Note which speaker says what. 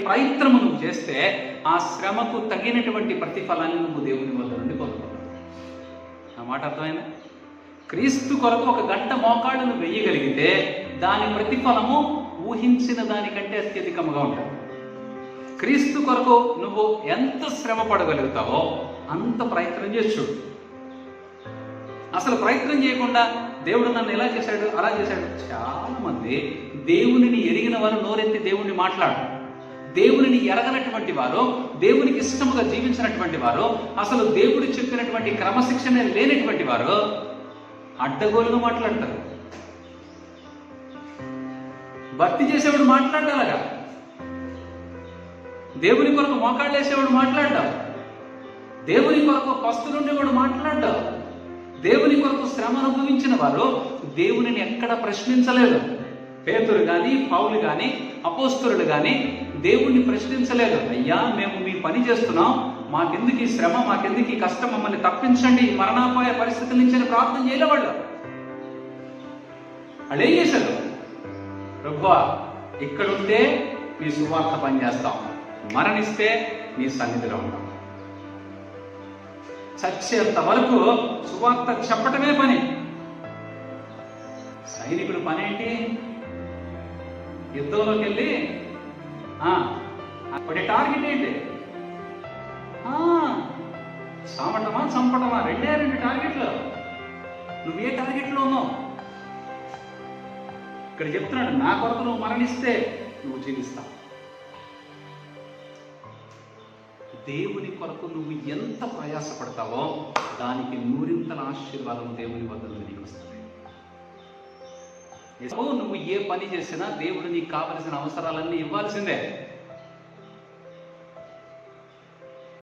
Speaker 1: ప్రయత్నము నువ్వు చేస్తే ఆ శ్రమకు తగినటువంటి ప్రతిఫలాన్ని నువ్వు దేవుని వద్ద నుండి పొందుకుంటావు. ఆ మాట అర్థమైనా? క్రీస్తు కొరకు 1 గంట మోకాళ్ళు నువ్వు వేయగలిగితే దాని ప్రతిఫలము ఊహించిన దానికంటే అత్యధికంగా ఉంటుంది. క్రీస్తు కొరకు నువ్వు ఎంత శ్రమ పడగలుగుతావో అంత ప్రయత్నం చేసి చూడు. అసలు ప్రయత్నం చేయకుండా దేవుడు నన్ను ఎలా చేశాడు అలా చేశాడు. చాలా మంది దేవునిని ఎరిగిన వారు నోరెత్తి దేవుణ్ణి మాట్లాడు, దేవునిని ఎరగనటువంటి వారు, దేవునికి ఇష్టముగా జీవించినటువంటి వారు, అసలు దేవుడు చెప్పినటువంటి క్రమశిక్షణ లేనటువంటి వారు అడ్డగోలుగా మాట్లాడతారు. భక్తి చేసేవాడు మాట్లాడాలగా, దేవుని కొరకు మోకాళ్ళు వేసేవాడు మాట్లాడ్డావు, దేవుని కొరకు పస్తులుండేవాడు మాట్లాడ్డావు, దేవుని కొరకు శ్రమ అనుభవించిన వారు దేవునిని ఎక్కడ ప్రశ్నించలేదు. పేతురు కానీ, పౌలు కానీ, అపోస్తలుడు కానీ దేవుణ్ణి ప్రశ్నించలేదు. అయ్యా, మేము మీ పని చేస్తున్నాం, మాకెందుకు ఈ శ్రమ, మాకెందుకు ఈ కష్టం, మమ్మల్ని తప్పించండి, మరణాపాయ పరిస్థితుల నుంచి ప్రార్థన చేయలేవాళ్ళు. వాళ్ళు ఏం చేశారు? ప్రభువా, ఇక్కడుంటే మీ సువార్త పనిచేస్తాం, మరణిస్తే నీ సన్నిధిలో ఉంటాం. చచ్చేంత వరకు సువార్త చెప్పటమే పని. సైనికుడు పని ఏంటి? యుద్ధంలోకి వెళ్ళి వాడి టార్గెట్ ఏంటి? సామటమా చంపటమా? 2 టార్గెట్లు. నువ్వు ఏ టార్గెట్లో ఉన్నావు? ఇక్కడ చెప్తున్నాడు, నా కొరకు నువ్వు మరణిస్తే నువ్వు జీవిస్తావు. దేవుని కొరకు నువ్వు ఎంత ప్రయాసపడతావో దానికి 100ంతల ఆశీర్వాదం దేవుని వద్ద నుండి నీకు వస్తుంది. నువ్వు ఏ పని చేసినా దేవుడు నీకు కావలసిన అవసరాలన్నీ ఇవ్వాల్సిందే.